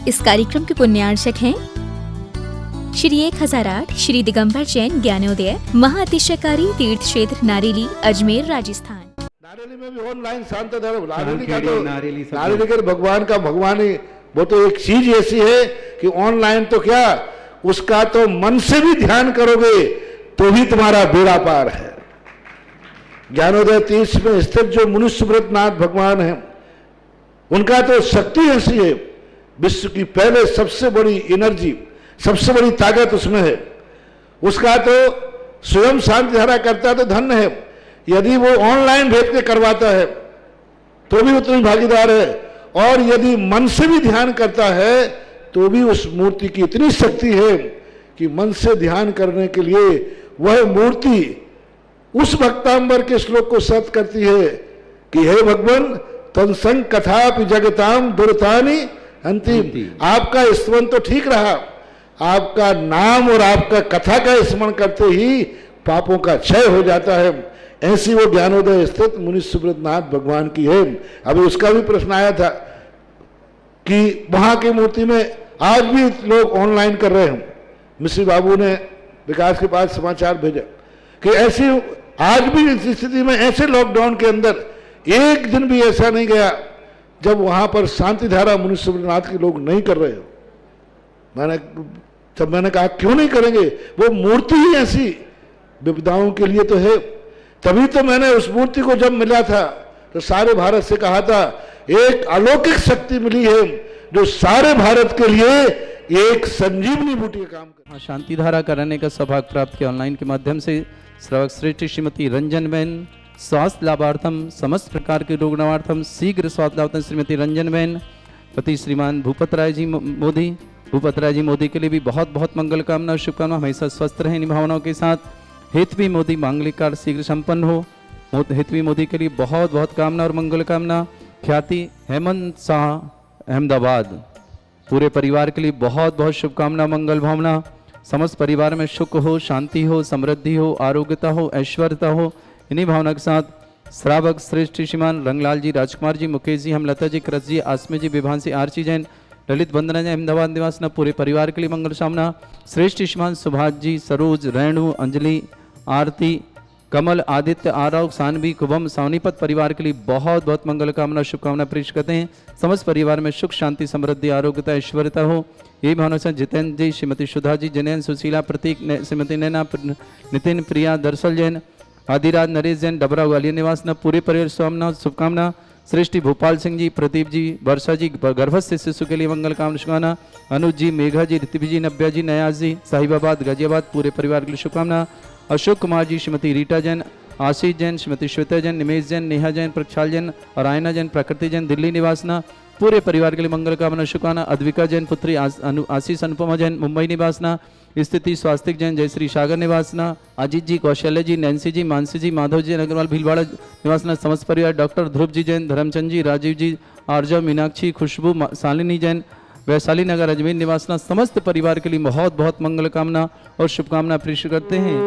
इस कार्यक्रम के पुण्यार्चक हैं श्री 1008 श्री दिगंबर जैन ज्ञानोदय महाअतिशयकारी तीर्थ क्षेत्र नारेली अजमेर राजस्थान। नारेली में भी ऑनलाइन शांत धर्म नारेली का भगवान का भगवान ही वो तो एक चीज ऐसी है कि ऑनलाइन तो क्या उसका तो मन से भी ध्यान करोगे तो भी तुम्हारा बेड़ा पार है। ज्ञानोदय तीर्थ में स्थित जो मुनि सुब्रतनाथ भगवान है उनका तो शक्ति ऐसी है, विश्व की पहले सबसे बड़ी एनर्जी सबसे बड़ी ताकत उसमें है। उसका तो स्वयं शांति धारा करता तो धन्य है, यदि वो ऑनलाइन भेज के करवाता है तो भी उतनी भागीदार है, और यदि मन से भी ध्यान करता है तो भी उस मूर्ति की इतनी शक्ति है कि मन से ध्यान करने के लिए वह मूर्ति उस भक्तांबर के श्लोक को सत्य करती है कि हे भगवान तत्संग कथापि जगताम दुर्तानि अंतिम। आपका स्मरण तो ठीक रहा, आपका नाम और आपका कथा का स्मरण करते ही पापों का क्षय हो जाता है। ऐसी वो ज्ञानोदय स्थित मुनि सुब्रतनाथ भगवान की है। अभी उसका भी प्रश्न आया था कि वहां की मूर्ति में आज भी लोग ऑनलाइन कर रहे हैं। मिश्री बाबू ने विकास के पास समाचार भेजा कि ऐसी आज भी इस स्थिति में ऐसे लॉकडाउन के अंदर एक दिन भी ऐसा नहीं गया जब वहां पर शांति धारा मुनि सुब्रतनाथ के लोग नहीं कर रहे हो। मैंने कहा क्यों नहीं करेंगे, वो मूर्ति ही ऐसी विपदाओं के लिए तो है। तभी तो मैंने उस मूर्ति को जब मिला था तो सारे भारत से कहा था एक अलौकिक शक्ति मिली है जो सारे भारत के लिए एक संजीवनी बूटी का काम कर। शांति धारा कराने का सौभाग्य प्राप्त किया ऑनलाइन के माध्यम से। श्रावक श्रेष्ठ श्रीमती रंजन बहन स्वास्थ्य लाभार्थम समस्त प्रकार के रोग निवार्थम शीघ्र स्वास्थ्य लाभार्थम श्रीमती रंजन बहन पति श्रीमान भूपत राय जी मोदी के लिए भी बहुत बहुत मंगल कामना शुभकामना, हमेशा स्वस्थ रहें इन भावनाओं के साथ। हेतवी मोदी मांगलिक कार्य शीघ्र संपन्न हो, हेतवी मोदी के लिए बहुत बहुत कामना और मंगल कामना। ख्याति हेमंत शाह अहमदाबाद पूरे परिवार के लिए बहुत बहुत शुभकामना मंगल भावना। समस्त परिवार में सुख हो, शांति हो, समृद्धि हो, आरोग्यता हो, ऐश्वर्यता हो, इन्हीं भावना के साथ श्रावक श्रेष्ठ श्रीमान रंगलाल जी, राजकुमार जी, मुकेश जी, हमलता जी, कृष जी, आसमी जी, विभांसी, आरची जैन, ललित वंदना जी, अहमदाबाद निवासना पूरे परिवार के लिए मंगल कामना। श्रेष्ठ श्रीमान सुभाष जी, सरोज, रेणु, अंजलि, आरती, कमल, आदित्य, आरव, सानवी, कुभम, सावनीपत परिवार के लिए बहुत बहुत मंगल कामना शुभकामना प्रेष करते हैं। समस्त परिवार में सुख शांति समृद्धि आरोग्यता ऐश्वर्यता हो, यही भावना से जितेंद्र जी, श्रीमती सुधा जी, जैन, सुशीला, प्रतीक, श्रीमती नैना, नितिन, प्रिया, दर्शल जैन, आदिराज, नरेश जैन, डबरा ग्वालियर निवास न पूरे परिवार स्वामना शुभकामना। श्रेष्ठी भोपाल सिंह जी, प्रदीप जी, वर्षा जी, गर्भस्थ शिशु के लिए मंगल कामना शुभकामना। अनुज जी, मेघा जी, ऋतिभी जी, नब्या जी, नयाज जी, साहिबाबाद, गाजियाबाद पूरे परिवार के लिए शुभकामना। अशोक कुमार जी, श्रीमती रीटा जैन, आशीष जैन, श्रीमती श्वेता जैन, निमेश जैन, नेहा जैन, प्रक्षाल जैन और आयना जैन, प्रकृति जैन, दिल्ली निवासना पूरे परिवार के लिए मंगल कामना शुभकामना। अद्विका जैन पुत्री आशीष अनुपमा जैन, मुंबई निवासना। स्थिति स्वास्तिक जैन, जयश्री सागर निवासना। अजीत जी, कौशल्य जी, नैन्सी जी, मानसी जी, माधव जी अग्रवाल भीलवाड़ा निवासना। समस्त परिवार डॉक्टर ध्रुव जी जैन, धर्मचंद जी, राजीव जी, आर्जव, मीनाक्षी, खुशबू, शालिनी जैन, वैशाली नगर अजमेर निवासना। समस्त परिवार के लिए बहुत बहुत मंगल कामना और शुभकामना प्रेषित करते हैं।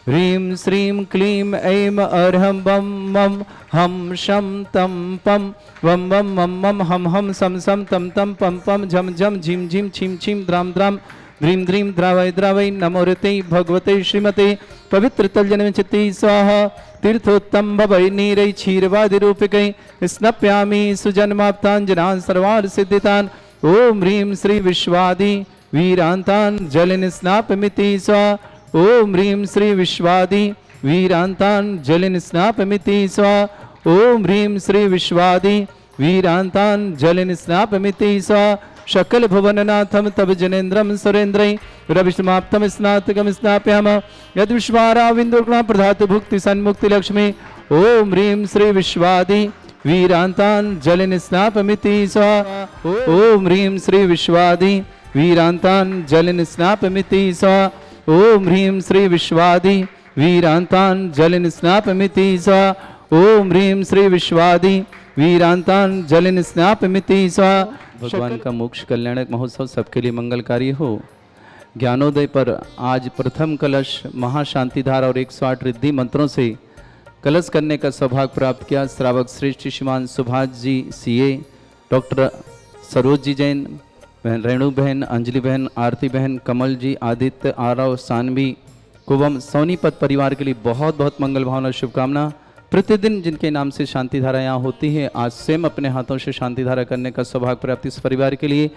ह्रीं श्रीं क्लीं ऐं अर्हं बम मम हम शम तम पम वम वम मम मम हम हम सम सम तम तम पम पम झम झम झिम झिम छिम छिम द्राम द्राम ध्रीं ध्रीं द्रावय द्रावय नमोरते भगवते श्रीमते पवित्र तलजन चित्ती स्वाहा तीर्थोत्तम भवै नीरै क्षीरवादि रूपिकै स्नप्यामि सुजन्माप्ताञ्जनान् सर्वान् सिद्धितान्। ओम ह्रीं श्री विश्वादि वीरान्तान् जलिन स्नापमिति स्वाहा। ओम ह्रीं श्री विश्वादि वीरान्तान् जलिन स्नापमिति स्वाहा। ओम ह्रीं श्री विश्वादि वीरान्तान् जलिन स्नापमिति स्वाहा। शकल भुवननाथम तब जनेन्द्रम सुरेन्द्रै रविसमाप्तम स्नातकम स्नाप्याम यद विश्वाराविंदुर्गुणा प्रधातु भुक्ति सन्मुक्ति लक्ष्मी। ओम ह्रीं श्री विश्वादि वीरान्तान् जलिन स्नापमिति स्वाहा। ओम ह्रीं श्री विश्वादि वीरान्तान् जलिन स्नापमिति स्वाहा। ओम ह्रीं श्री विश्वादि वीरान्तान् जलिन स्नापमिति स्वाहा। ओम ह्रीं श्री विश्वादि वीरान्तान् जलिन स्नापमिति स्वाहा। भगवान का मोक्ष कल्याणक महोत्सव सबके लिए मंगलकारी हो। ज्ञानोदय पर आज प्रथम कलश महाशांतिधारा और 108 रिद्धि मंत्रों से कलश करने का सौभाग्य प्राप्त किया। श्रावक श्रेष्ठ श्रीमान सुभाष जी सीए, डॉक्टर सरोज जी जैन, बहन रेणु बहन, अंजलि बहन, आरती बहन, कमल जी, आदित्य, आरव, सानवी, कुवम, सोनीपत परिवार के लिए बहुत बहुत मंगल भावना शुभकामना। प्रतिदिन जिनके नाम से शांति धारा यहाँ होती है, आज स्वयं अपने हाथों से शांति धारा करने का सौभाग्य प्राप्ति इस परिवार के लिए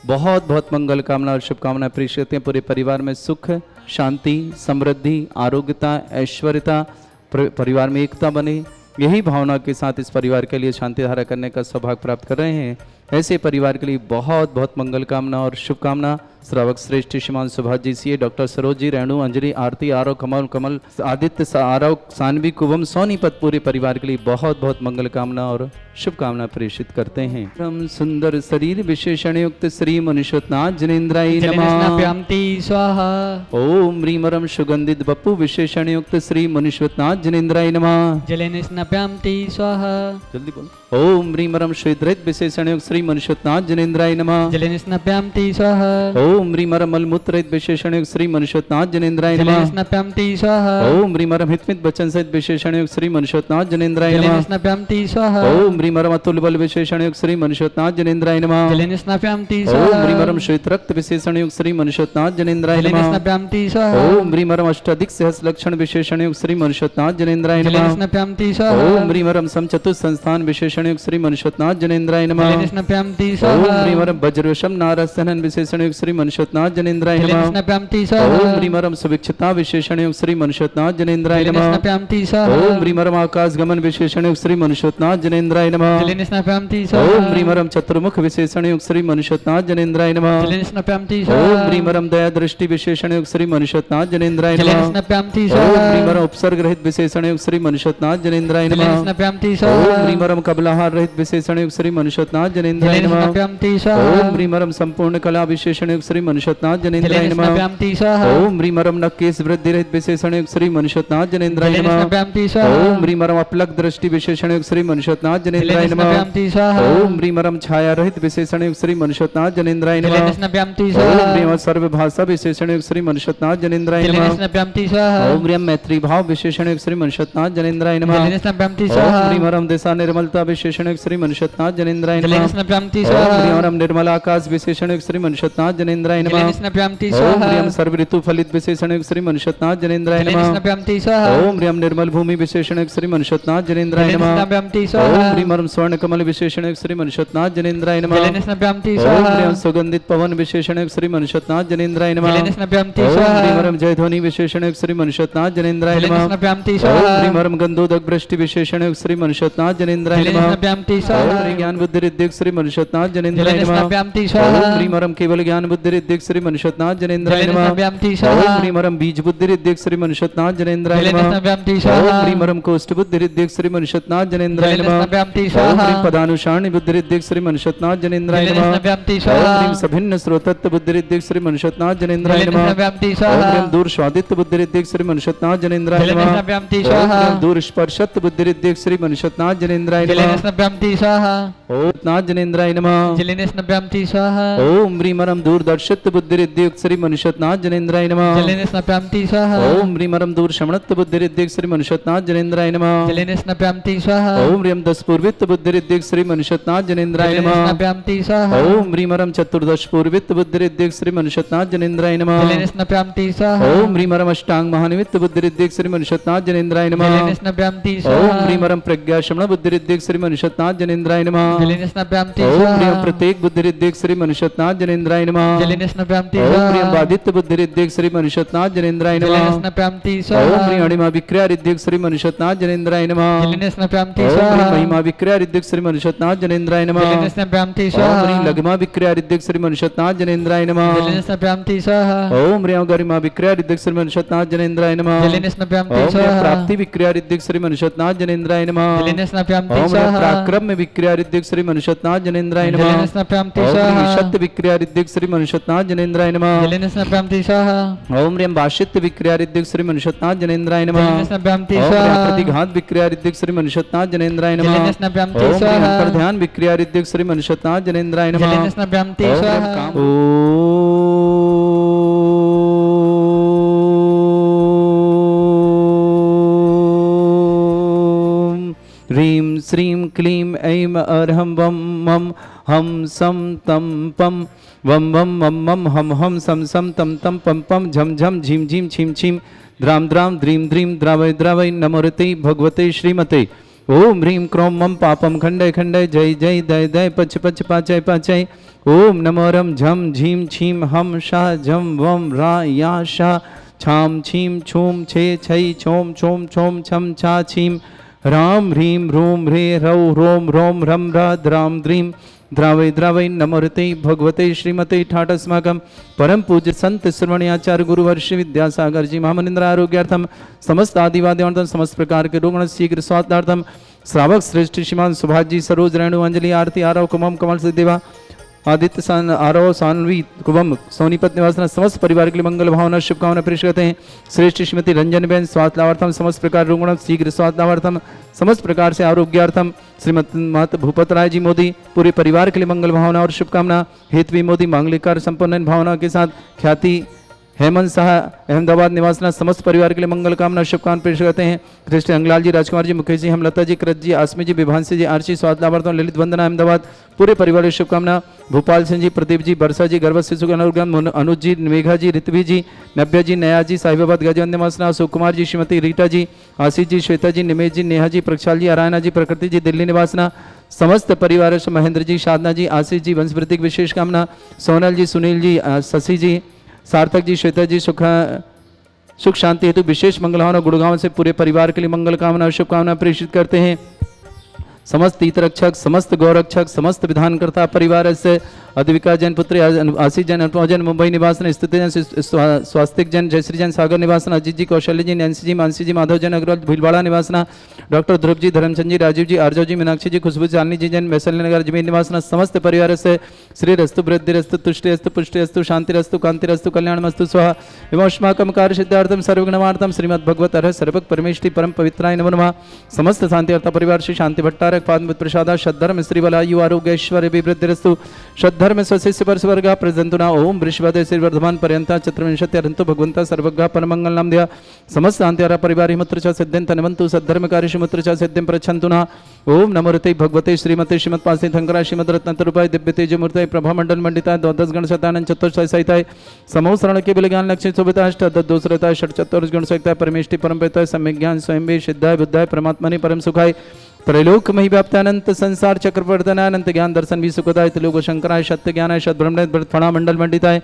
बहुत बहुत मंगल कामना और शुभकामना प्रेषित करते हैं। पूरे परिवार में सुख, शांति, समृद्धि, आरोग्यता, ऐश्वर्यता, परिवार में एकता बने, यही भावना के साथ इस परिवार के लिए शांति धारा करने का सौभाग्य प्राप्त कर रहे हैं। ऐसे परिवार के लिए बहुत बहुत मंगल कामना और शुभकामना। श्रावक श्रेष्ठ श्रीमान सुभाष जी सी, डॉक्टर सरोज जी, रेणु, अंजलि, आरती, आरव, कमल, आदित्य, आरव, सानवी, कुवम, सोनीपत, पूरे परिवार के लिए बहुत बहुत मंगल कामना और शुभकामना प्रेषित करते हैं। परम सुंदर शरीर विशेषण युक्त श्री मनुष्योत्नाथ जनेन्द्राय नमः। स्वाहा। ओम ह्रीमरम सुगंधित बप्पु विशेषण युक्त श्री मनुष्योत्नाथ जनेन्द्राय नमः। जलेन स्नप्यामति स्वाहा। जल्दी बोलो। ओम ह्रीमरम श्वेतरहित विशेषण युक्त श्री मनुष्योत्नाथ जनेन्द्राय नमः। जलेन स्नप्यामति स्वाहा। ओम ह्रीमरम मलमूत्ररहित विशेषण युक्त श्री मनुष्योत्नाथ जनेन्द्राय जलेन नमः। स्नप्यामति स्वाहा। ओम ह्रीमरम हितमित वचन सहित विशेषण युक्त श्री मनुष्योत्नाथ जनेन्द्राय जलेन नमः। स्नप्यामति स्वाहा। ओम ह्रीमरम अतुल बल विशेषण युक्त श्री मनुष्योत्नाथ जनेन्द्राय नमः। जलेन स्नप्यामति ओम स्वाहा। ह्रीमरम श्वेत रक्त विशेषण युक्त श्री मनुष्योत्नाथ जनेन्द्राय जलेन नमः। स्नप्यामति स्वाहा। ओम ह्रीमरम अष्टाधिक सहस्र लक्षण विशेषण युक्त श्री मनुष्योत्नाथ जनेन्द्राय जलेन नमः। स्नप्यामति स्वाहा। ओम ह्रीमरम समचतुर संस्थान विशेषण युक्त श्री मनुष्योत्नाथ जनेन्द्राय नमः। जलेन स्नप्यामति ओम स्वाहा। ह्रीमरम वज्रवशम नारसनन विशेषण युक्त श्री मनुष्योत्नाथ जनेन्द्राय जलेन नमः। स्नप्यामति स्वाहा। ओम ह्रीमरम सुभिक्षता विशेषण युक्त श्री मनुष्योत्नाथ जनेन्द्राय जलेन नमः। स्नप्यामति स्वाहा। ओम ह्रीमरम आकाश गमन विशेषण युक्त श्री मनुष्योत्नाथ जनेन्द्राय नमः। जलेन स्नप्यामति ओम स्वाहा। ह्रीमरम चतुर्मुख विशेषण युक्त श्री मनुष्योत्नाथ जनेन्द्राय नमः। जलेन स्नप्यामति ओम स्वाहा। ह्रीमरम दया दृष्टि विशेषण युक्त श्री मनुष्योत्नाथ जनेन्द्राय जलेन नमः। स्नप्यामति ओम स्वाहा। ह्रीमरम उपसर्ग रहित विशेषण युक्त श्री मनुष्योत्नाथ जनेन्द्राय जलेन नमः। स्नप्यामति ओम स्वाहा। ह्रीमरम कबलाहार रहित विशेषण युक्त श्री मनुष्योत्नाथ जनेन्द्राय जलेन नमः। स्नप्यामति स्वाहा। ओम ह्रीमरम संपूर्ण कला विशेषण युक्त श्री मनुष्योत्नाथ जनेन्द्राय जलेन नमः। स्नप्यामति स्वाहा। ओम ह्रीमरम नकेश वृद्धि रहित विशेषण युक्त श्री मनुष्योत्नाथ जनेन्द्राय जलेन नमः। स्नप्यामति स्वाहा। ओम ह्रीमरम अपलक दृष्टि विशेषण युक्त श्री मनुष्योत्नाथ जनेन्द्राय जलेन नमः। स्नप्यामति स्वाहा। ओम ह्रीमरम छाया रहित विशेषण युक्त श्री मनुष्योत्नाथ जनेन्द्राय जलेन नमः। स्नप्यामति ओम स्वाहा। ह्रीमरम सर्व भाषा विशेषण युक्त श्री मनुष्योत्नाथ जनेन्द्राय जलेन नमः। स्नप्यामति स्वाहा। ओम ह्रीम मैत्री भाव विशेषण युक्त श्री मनुष्योत्नाथ जनेन्द्राय नमः। जलेन स्नप्यामति ओम स्वाहा। ह्रीमरम दिशा निर्मलता विशेषण युक्त श्री मनुष्योत्नाथ जनेन्द्राय जलेन नमः। स्नप्यामति ओम स्वाहा। ह्रीमरम निर्मल आकाश विशेषण युक्त श्री मनुष्योत्नाथ जनेन्द्राय नमः। जलेन स्नप्यामति ओम स्वाहा। ह्रीम सर्व ऋतु फलित विशेषण युक्त श्री मनुष्योत्नाथ जनेन्द्राय जलेन नमः। स्नप्यामति स्वाहा। ओम ह्रीम निर्मल भूमि विशेषण युक्त श्री मनुष्योत्नाथ जनेन्द्राय जलेन नमः। स्नप्यामति ओम स्वाहा। ह्रीमरम स्वर्ण कमल विशेषण युक्त श्री मनुष्योत्नाथ जनेन्द्राय नमः। जलेन स्नप्यामति ओम स्वाहा। ह्रीम सुगंधित पवन विशेषण युक्त श्री मनुष्योत्नाथ जनेन्द्राय नमः। जलेन स्नप्यामति ओम स्वाहा। ह्रीमरम जयध्वनि विशेषण युक्त श्री मनुष्योत्नाथ जनेन्द्राय जलेन नमः। स्नप्यामति ओम स्वाहा। ह्रीमरम गंधोदक वृष्टि विशेषण युक्त श्री मनुष्योत्नाथ जनेन्द्राय जलेन नमः। स्नप्यामति ओम स्वाहा। ह्रीम ज्ञान बुद्धि रिद्धिक श्री मनुष्योत्नाथ जनेन्द्राय जलेन नमः। स्नप्यामति ओम स्वाहा। ह्रीमरम केवल ज्ञान बुद्धि रिद्धिक श्री मनुष्योत्नाथ जनेन्द्राय जलेन नमः। स्नप्यामति ओम स्वाहा। ह्रीमरम बीज बुद्धि रिद्धिक श्री मनुष्योत्नाथ जनेन्द्राय जलेन नमः। स्नप्यामति ओम स्वाहा। ह्रीमरम कोष्ठ बुद्धि रिद्धिक श्री मनुष्योत्नाथ जनेन्द्राय जलेन नमः। स्नप्यामति ओम स्वाहा। ह्रीम पदानुसारणी बुद्धि रिद्धिक श्री मनुष्योत्नाथ जनेन्द्राय जलेन नमः। स्नप्यामति ओम स्वाहा। ह्रीम सभिन्न स्रोतत्व बुद्धि रिद्धिक श्री मनुष्योत्नाथ जनेन्द्राय जलेन नमः। स्नप्यामति ओम स्वाहा। ह्रीम दूर स्वादित्व बुद्धि रिद्धिक श्री मनुष्योत्नाथ जनेन्द्राय जलेन नमः। स्नप्यामति ओम स्वाहा। ह्रीम दूर स्पर्शत्व बुद्धि रिद्धिक श्री मनुष्योत्नाथ जनेन्द्राय जलेन नमः। स्नप्यामति स्वाहा। ओम नाथ जनेन्द्राय नमः। जलेन स्नप्यामति स्वाहा। ओम ह्रीमरम दूरदर्शित्व बुद्धि रिद्धिक श्री मनुष्योत्नाथ जनेन्द्राय नमः। जलेन स्नप्यामति स्वाहा। ओम ह्रीमरम दूर शमणत्व बुद्धि रिद्धिक श्री मनुष्योत्नाथ जनेन्द्राय नमः। जलेन स्नप्यामति स्वाहा। ओम ह्रीम दस पूर्वित्व बुद्धि रिद्धिक श्री मनुष्योत्नाथ जनेन्द्राय जलेन नमः। स्नप्यामति स्वाहा। ओम ह्रीमरम चतुर्दश पूर्वित्व बुद्धि रिद्धिक श्री मनुष्योत्नाथ जनेन्द्राय नमः। जलेन स्नप्यामति स्वाहा। ओम ह्रीमरम अष्टांग महानिमित्त बुद्धि रिद्धिक श्री मनुष्योत्नाथ जनेन्द्राय नमः। जलेन स्नप्यामति ओम स्वाहा। ह्रीमरम प्रज्ञा शमण बुद्धि रिद्धिक श्री मनुष्योत्नाथ जनेन्द्राय नमः। जलेन स्नप्यामति ओम स्वाहा। ह्रीम प्रत्येक बुद्धि रिद्धिक श्री मनुष्योत्नाथ जनेन्द्राय नमः। जलेन स्नप्यामति ओम ह्रीम स्वाहा। बाधित्य बुद्धि रिद्धिक श्री मनुष्योत्नाथ जनेन्द्राय जलेन नमः। स्नप्यामति ओम स्वाहा। ह्रीम अणिमा विक्रिया रिद्धिक श्री मनुष्योत्नाथ जनेन्द्राय नमः। जलेन स्नप्यामति ओम स्वाहा। ह्रीम महिमा विक्रिया रिद्धिक श्री मनुष्योत्नाथ जनेन्द्राय नमः। जलेन स्नप्यामति ओम स्वाहा। ह्रीम लघमा विक्रिया रिद्धिक श्री मनुष्योत्नाथ जनेन्द्राय नमः। जलेन स्नप्यामति स्वाहा। ओम ह्रीम गरिमा विक्रिया रिद्धिक श्री मनुष्योत्नाथ जनेन्द्राय नमः। जलेन स्नप्यामति ओम ह्रीम स्वाहा। प्राप्ति विक्रिया रिद्धिक श्री मनुष्योत्नाथ जनेन्द्राय नमः। जलेन स्नप्यामति ओम ह्रीम स्वाहा। पराक्रम में विक्रिया रिद्धिक श्री मनुष्योत्नाथ जनेन्द्राय नमः। जलेन स्नप्यामति ओम ह्रीम स्वाहा। शत विक्रिया रिद्धिक श्री मनुष्योत्नाथ जनेन्द्राय नमः। जलेन स्नप्यामति स्वाहा। ओम ह्रीम भाषित्व विक्रिया रिद्धिक श्री मनुष्योत्नाथ जनेन्द्राय नमः। जलेन स्नप्यामति ओम ह्रीम स्वाहा। प्रतिघात विक्रिया रिद्धिक श्री मनुष्योत्नाथ जनेन्द्राय नमः। जलेन स्नप्यामति ओम ह्रीम स्वाहा। अंतर्ध्यान विक्रिया रिद्धिक श्री मनुष्योत्नाथ जनेन्द्राय नमः। जलेन स्नप्यामति ओम ह्रीम स्वाहा। काम ओम ह्रीम श्रीं क्लीं ऐं अर्हं वं मं हम सम तम पम वम वम मम मम हम सम सम तम तम पम पम झम झम झीम झीम छीम छीम द्राम द्राम द्रीम द्रीम द्रावय द्रावय नमोरते भगवते श्रीमते ओम ह्रीं क्रोम मम पापम खंडय खंडय जय जय दय दय पच पच पाचय पाचय ओम नमोरम झम झीम छीम हम शाह झम वम रा या शाह छाम छीम छूम छे छई छोम छोम छोम छम छा छीम राम ह्रीं रूम ह्रे रौ रोम रोम रम रा द्राम द्रीम द्रावय द्रावय नमोरते भगवते श्रीमते ठाट अस्माकं परम पूज्य संत श्रवणयाचार्य गुरुवर्ष विद्यासागर जी महामनिंद्र आरोग्यार्थम समस्त आदिवाद्यार्थम समस्त प्रकार के रोगण शीघ्र स्वास्थ्यार्थम श्रावक श्रेष्ठ श्रीमान सुभाष जी सरोज रेणु अंजलि आरती आरव कुमम कमल सिद्धिवा आदित्य सान आरव सानवी कुबम सोनीपत निवासना समस्त परिवार के लिए मंगल भावना शुभकामना पेश करते हैं। श्रेष्ठ श्रीमती रंजन बेन स्वास्थ्य लाभार्थम समस्त प्रकार रुग्ण शीघ्र स्वास्थ्य लाभार्थम समस्त प्रकार से आरोग्यार्थम श्रीमत मात भूपत राय जी मोदी पूरे परिवार के लिए मंगल भावना और शुभकामना। हेतवी मोदी मांगलिक कार्य संपन्न भावना के साथ ख्याति हेमंत शाह अहमदाबाद निवासना समस्त परिवार के लिए मंगल कामना शुभकामना पेश करते हैं। कृष्ण अंगलाल जी, राजकुमार जी, मुकेश जी, हेमलता जी, कृत जी, आसमी जी, विभांशी जी, आरसी स्वास्थ्य लाभार्थों ललित वंदना अहमदाबाद पूरे परिवार की शुभकामना। भोपाल सिंह जी, प्रदीप जी, बरसा जी, गर्भ शिशु अनुज जी, मेघा जी, ऋतवी जी, नव्या जी, नया जी, साहिबाबाद गाजीवंद निवासना अशोक कुमार जी, श्रीमती रीटा जी, आशीष जी, श्वेता जी, निमेश जी, नेहा जी, प्रक्षाल जी, आरायना जी, प्रकृति जी, दिल्ली निवासना समस्त परिवार से महेंद्र जी, साधना जी, आशीष जी, वंशवृद्धि की विशेष कामना। सोनल जी, सुनील जी, शशि जी, सार्थक जी, श्वेता जी, सुख शांति हेतु विशेष मंगल भावना गुड़गांव से पूरे परिवार के लिए मंगल कामना शुभकामना प्रेषित करते हैं। समस्त हितरक्षक, समस्त गौरक्षक, समस्त विधानकर्ता परिवार से अद्विका जैन पुत्री आशीष जैन, अनुपमा जैन, मुंबई निवासन, स्थित जैन, स्वास्तिक जैन, जयश्री जैन, सागर निवासन, अजीत जी, कौशल्य जी, नैन्सी जी, मानसी जी, माधव जैन अग्रवाल, भीलवाड़ा निवासना, डॉक्टर ध्रुव जी, धर्मचंद जी, राजीव जी, आर्जव जी, मीनाक्षी जी, खुशबू चांदनी जी जैन, वैशाली नगर अजमेर निवासना समस्त परिवार से श्री रस्तु वृद्धि रस्तु तुष्टि रस्तु पुष्टि रस्तु शांति रस्तु कांति रस्तु कल्याण मस्तु स्वाहा एवं कार्य सिद्धार्थम सर्वगुणवार्थम श्रीमद भगवत अर्ह सर्वक परमेष्टि परम पवित्राय नमो नमः। समस्त शांति अर्थ परिवार श्री शांति भट्टारक पाद प्रसादा शद्धर्म श्री बलायु आरोग्य ऐश्वर्य विवृद्धि रस्तु शद्धर्म स्वशिष्य परस्वर्गा प्रजंतुना ओम वृषभदे श्री वर्धमान पर्यंता चतुर्विंशति अरंतो भगवंता सर्वज्ञ परमंगल नाम दिया समस्त शांति अर्थ परिवार हिमत्र च सिद्धिं तनवंतु सद्धर्म कार्य शिमुत्र च सिद्धिं प्रच्छन्तुना ओम नमोरते भगवते श्रीमते श्रीमद पासी थंकरा श्रीमद रत्नतरूपाय दिव्य तेज मूर्तय प्रभा मंडल मंडिताय द्वादश गण शतानंद चतुर्थ सहिताय समूह शरण के बिल ज्ञान लक्ष्मी शोभिता अष्ट दोसरताय षट चतुर्थ गुण सहिताय परमेष्टि परम पिताय सम्यक ज्ञान स्वयं भी सिद्धाय बुद्धाय परमात्मनि परम सुखाय त्रैलोक मही व्याप्तानंत संसार चक्रवर्तनानंत ज्ञान दर्शन भी सुखदाय त्रिलोक शंकराय सत्य ज्ञानाय सद ब्रह्मणय फणा मंडल मंडिताय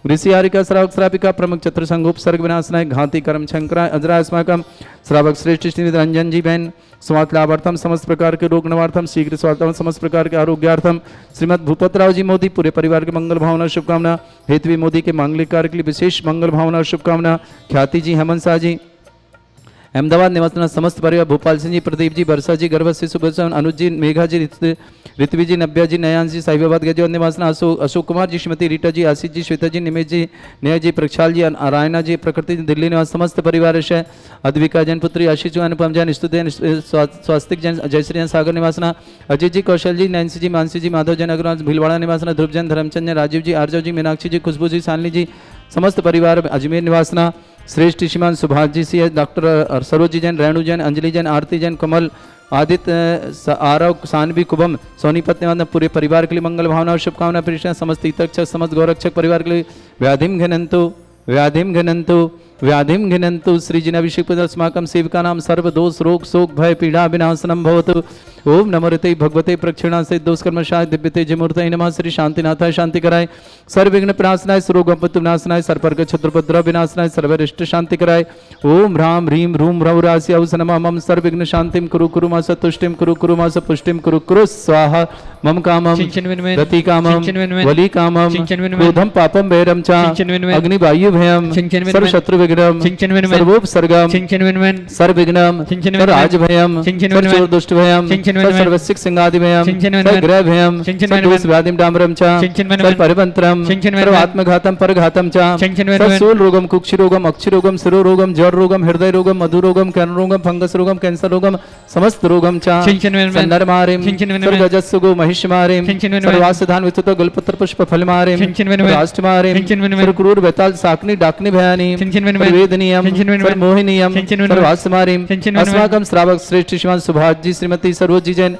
ऋषि आरिका श्रावक श्रापिका प्रमुख चतुर संगोप सर्ग विनाशनाय घाति कर्म शंकराय अजरा अस्माकम श्रावक श्रेष्ठ श्री रंजन जी बहन स्वास्थ्य लाभार्थम समस्त प्रकार के रोग निवार्थम शीघ्र स्वास्थ्य समस्त प्रकार के आरोग्यार्थम श्रीमद भूपत राव जी मोदी पूरे परिवार के मंगल भावना शुभकामना। हेतवी मोदी के मांगलिक कार्य के लिए विशेष मंगल भावना शुभकामना। ख्याति जी, हेमंत शाह जी, अहमदाबाद निवासना समस्त परिवार भोपाल सिंह जी, प्रदीप जी, बरसा जी, गर्भ शिशु अनुज जी, मेघा जी, ऋतवी जी, नव्या जी, नयान जी, साहिबाबाद गाजीवंद निवासना अशोक कुमार जी, श्रीमती रीटा जी, आशीष जी, श्वेता जी, निमेश जी, नेहा जी, प्रक्षाल जी, आरायना जी, प्रकृति जी, दिल्ली निवास समस्त परिवार से अद्विका जैन पुत्री आशीष जैन, अनुपम जैन, स्तुति जैन, स्वास्तिक जैन, जयश्री जैन, सागर निवासना अजीत जी, कौशल जी, नैन्सी जी, मानसी जी, माधव जैन अग्रवाल, भीलवाड़ा निवासना ध्रुव जैन, धर्मचंद जैन, राजीव जी, आर्जव जी, मीनाक्षी जी, खुशबू जी, सानली जी, समस्त परिवार अजमेर निवासना श्रेष्ठ श्रीमान सुभाष जी सी, डॉक्टर सरोज जैन, रेणु जैन, अंजलि जैन, आरती जैन, कमल आदित्य आरव सानवी कुबम सोनीपत निवास पूरे परिवार के लिए मंगल भावना और शुभकामना प्रेषण। समस्त हितरक्षक समस्त गौरक्षक परिवार के लिए व्याधिम घनंतु व्याधिम घिनंतु सृजनाभिषेक अस्माकं सेविका नाम सर्व दोष रोग शोक भय पीड़ा विनाशनम भवतु। ओम नमोरते भगवते प्रक्षिणा से दोषकर्मशाय दिव्य तेज मूर्तये नमः। श्री शांतिनाथाय शांति कराय सर्वविघ्न प्रणाशनाय सर्वरोगोपत्ति विनाशनाय सर्वपर्ग क्षत्रुपद्रव विनाशनाय सर्वरिष्ट शांति कराय। ओम ह्रां ह्रीं ह्रूं ह्रौं रासि औ नमः। मम सर्वविघ्न शांतिं कुरु कुरु मास तुष्टिं कुरु कुरु मास पुष्टिं कुरु कुरु स्वाहा। मम कामं रति कामं वली कामं क्रोधं पापं वैरं च अग्निवायु भयं सर्वशत्रु विघ्नं सर्वोपसर्गं सर्वविघ्नं सर्वराजभयं सर्वदुष्ट भयं सर्वसिक सिंगादि भयं सर्वग्रह भयं सर्वदोष व्याधिं डाम्रं च सर्वपरिवंत्रं सर्वात्मघातं परघातं च सर्वशूल रोगं कुक्षि रोगं अक्षि रोगं शिरो रोगं जर रोगं हृदय रोगं मधु रोगं कर्ण रोगं फंगस रोगं कैंसर रोगं समस्त रोगं च नरमारिं सर्वगजस्सुगो महिषमारिं सर्वासधान विस्तुत गलपत्र पुष्प फलमारिं राष्ट्रमारिं सर्वक्रूर बेताल साकनी डाकनी भयानी सर्ववेदनीयम सर्वमोहिनीयम सर्वास्मारीम अस्माकं श्रावक श्रेष्ठ श्रीमान सुभाष जी, श्रीमती सरोज जी जैन,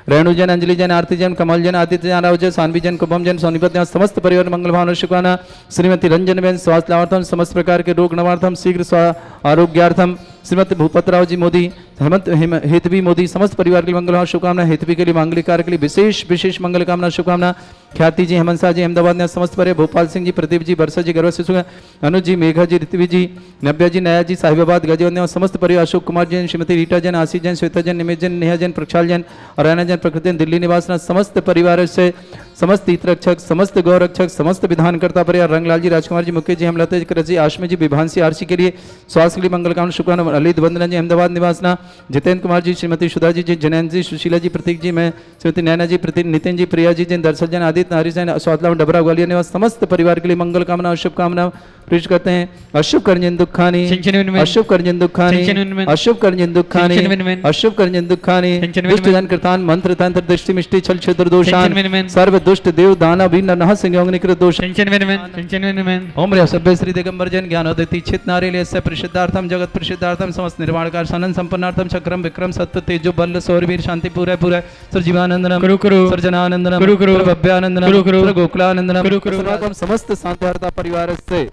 रेणु जैन, अंजलि जैन, आरती जैन, कमल जैन, आदित्य जैन, राव जैन, सानवी जैन, कुंभम जैन, सोनीपत जैन, समस्त परिवार मंगल भावना शुक्राना। श्रीमती रंजन बेन स्वास्थ्य लाभार्थम, समस्त प्रकार के रोग निवारणार्थम, शीघ्र आरोग्यार्थम। श्रीमती भूपतराव जी मोदी, हेमंत हेतवी मोदी, समस्त परिवार के लिए मंगल भावना शुभकामना। हेतवी के लिए मांगलिक कार्य के लिए विशेष मंगल कामना शुभकामना। ख्याति जी, हेमंत शाह जी, अहमदाबाद ने समस्त परिवार, भोपाल सिंह जी, प्रदीप जी, बरसा जी, गर्व से अनुज जी, मेघा जी, ऋतवी जी, नव्या जी, नया जी, साहिबाबाद गाजियाबाद, समस्त परिवार, अशोक कुमार जैन, श्रीमती रीटा जैन, आशीष जैन, श्वेता जैन, निमेश जैन, नेहा जैन, प्रक्षाल जैन, अराना जैन, प्रकृति जैन, दिल्ली निवास समस्त परिवार से समस्त हितरक्षक, समस्त गौरक्षक, समस्त विधानकर्ता परिवार, रंगलाल जी, राजकुमार जी, मुकेश जी, हेमलता जी, करज जी, आशमी जी, विभांसी आरसी के लिए स्वास्थ्य के लिए मंगल कामना शुभकामना। ललित वंदना जी, अहमदाबाद निवासना, जितेंद्र कुमार जी, श्रीमती सुधा जी, जैन जी, सुशीला जी, प्रतीक जी, मैं श्रीमती नैना जी, नितिन जी, प्रिया जी, जैन, दर्शन जैन, आदित्य नारी जैन, स्वातलाम डबरा ग्वालियर निवास समस्त परिवार के लिए मंगल कामना और शुभकामना प्रेष करते हैं। अशुभ करजन दुखानी, अशुभ करजन दुखानी, अशुभ करजन दुखानी, अशुभ करजन दुखानी, दुष्ट जन कृतान मंत्र तंत्र दृष्टि मिष्टि छल क्षेत्र दोषान सर्व दुष्ट देव दानव भी नरह सिंह अग्निकृत दोष। ओम रे सभ्य श्री दिगंबर जन ज्ञानोदय चित नारिलेस्य प्रसिद्धार्थम जगत प्रसिद्धार्थम समस्त निर्माण कार सनन संपन्नार्थम चक्रम विक्रम सत्व तेजो बल सौरवीर शांति पूरा पूरा सर्जीवानंदनम गुरु गुरु सर्जनानंदनम गुरु गुरु भव्यानंदनम गुरु गुरु गोकुलानंदनम गुरु गुरु समस्त शांतिहर्ता परिवार से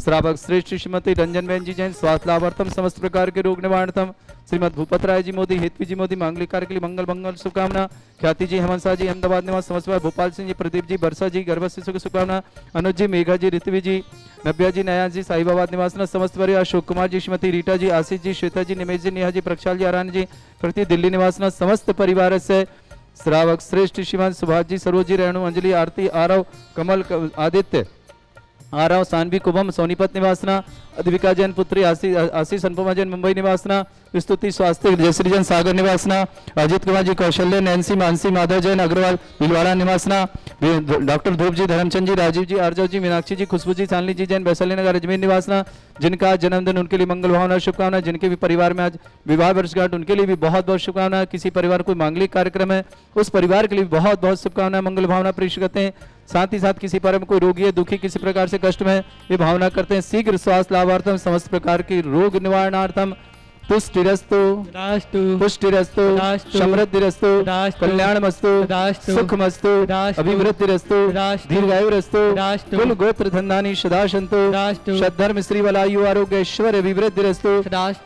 श्रावक श्रेष्ठ श्रीमती रंजन बेन जी जैन स्वास्थ्य लाभार्थम, समस्त प्रकार के रोग निवारणार्थम। श्रीमद भूपत राय जी मोदी, हेतवी जी मोदी, मांगलिक कार्य के लिए मंगल शुभकामना। ख्याति जी, हेमंत शाह जी, अहमदाबाद निवास समस्त परिवार, भोपाल सिंह जी, प्रदीप जी, बरसा जी, गर्भ शिशु की शुभकामना। अनुज जी, मेघा जी, ऋतवी जी, नव्या जी, नया जी, साहिबाबाद निवास समस्त परिवार, अशोक कुमार जी, श्रीमती रीटा जी, आशीष जी, श्वेता जी, निमेश जी, नेहा जी, प्रक्षाल जी, आरान जी, प्रति दिल्ली निवास समस्त परिवार से श्रावक श्रेष्ठ श्रीमान सुभाष जी, सरोज जी, रेणु, अंजलि, आरती, आरव, कमल, आदित्य, आरव, सानवी, कुभम, सोनीपत निवासना, अद्विका जैन पुत्री, आशीष अनुपमा जैन, मुंबई निवासना, स्तुति स्वास्थ्य, जयश्री जैन, सागर निवासना, अजित कुमार जी, कौशल्य, नैन्सी, मानसी, माधव जैन, अग्रवाल, भीलवाड़ा निवासना, डॉक्टर ध्रुव जी, धर्मचंद जी, राजीव जी, आर्जव जी, मीनाक्षी जी, खुशबू जी, चांदनी जी जैन, वैशाली नगर, अजमेर निवासना। जिनका आज जन्मदिन उनके लिए मंगल भावना शुभकामना। जिनके भी परिवार में आज विवाह वर्षगांठ उनके लिए भी बहुत बहुत शुभकामना। किसी परिवार कोई मांगलिक कार्यक्रम है उस परिवार के लिए बहुत बहुत शुभकामना, मंगल भावना प्रेषित करते हैं। साथ ही साथ किसी परिवार में कोई रोगी है, दुखी, किसी प्रकार से कष्ट में, ये भावना करते हैं शीघ्र स्वास्थ्य लाभार्थम, समस्त प्रकार की रोग निवारणार्थम, तुष्टिरस्तु पुष्टिरस्तु समृद्धिरस्तु कल्याणमस्तु सुखमस्तु अभिवृद्धिरस्तु दीर्घायुरस्तु कुल गोत्र धन्धानि सदा सन्तु सद्धर्म श्री वलायु आरोग्य ऐश्वर्य अभिवृद्धिरस्तु।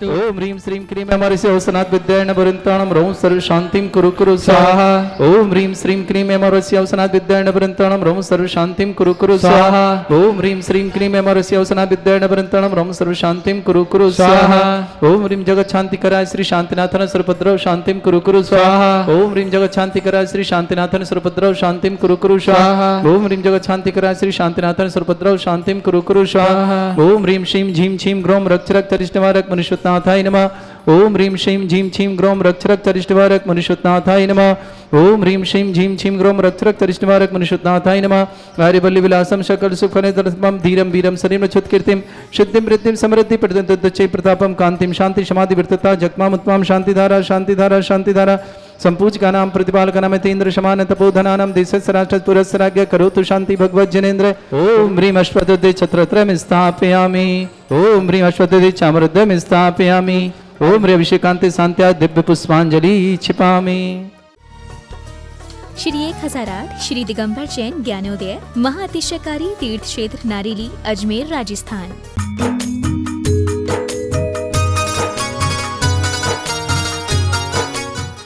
ओम ह्रीं श्रीं क्रीं हमारे से औसनाथ विद्यायण वृंताणम रहुं सर्व शांतिम कुरु कुरु स्वाहा। ओम ह्रीं श्रीं क्रीं हमारे से औसनाथ विद्यायण वृंताणम रहुं सर्व शांतिम कुरु कुरु स्वाहा। ओम ह्रीं श्रीं क्रीं हमारे से औसनाथ विद्यायण वृंताणम रहुं सर्व शांतिम कुरु कुरु स्वाहा। ओम ह्रीं जगत शांति कराय श्री शांतिनाथन सुरभद्रव शांतिम कुरु कुरु स्वाहा। ओम ह्रीं जगत शांति कराय श्री शांतिनाथन सुरभद्रव शांतिम कुरु कुरु स्वाहा। ओम ह्रीं जगत शांति कराय श्री शांतिनाथन सुरभद्रव शांतिम कुरु कुरु स्वाहा। ओम ह्रीं श्रीं झीं छीं ग्रोम रक्षरक तरिष्टवारक मनुष्यनाथाय नमः। ओम ह्रीं श्रीं झीं छीं ग्रोम रक्षरक तरिष्टवारक मनुष्यनाथाय नमः। ओम ह्रीं श्रीं झीं छीं ग्रोम रक्षरक तरिष्टवारक मनुष्यनाथाय नमः। आर्यवल्ली विलासम सकल सुखनिधनम धीरम वीरम शरीरम च्युतकीर्तिम सिद्धिं वृद्धिं समृद्धि प्रदंतच्चै प्रतापम कांतिम शांति समाधि वर्तता जगमाम उत्तमाम शांतिधारा शांतिधारा शांतिधारा संपूज का नाम प्रतिपाल का नाम तेन्द्र समान तपोधनानाम देशस्य राष्ट्र पुरस्सराज्ञ करोतु शांति भगवत जनेन्द्र। ओम ह्रीं अश्वत्थे छत्रत्रयम् स्थापयामि। ओम ह्रीं अश्वत्थे चामरद्वयम् स्थापयामि। ओम ह्रीं अभिषेकान्ते शान्त्या दिव्य पुष्पांजलि क्षिपामि। श्री 1008 श्री दिगंबर जैन ज्ञानोदय महाअतिशयकारी तीर्थ क्षेत्र नारेली अजमेर राजस्थान।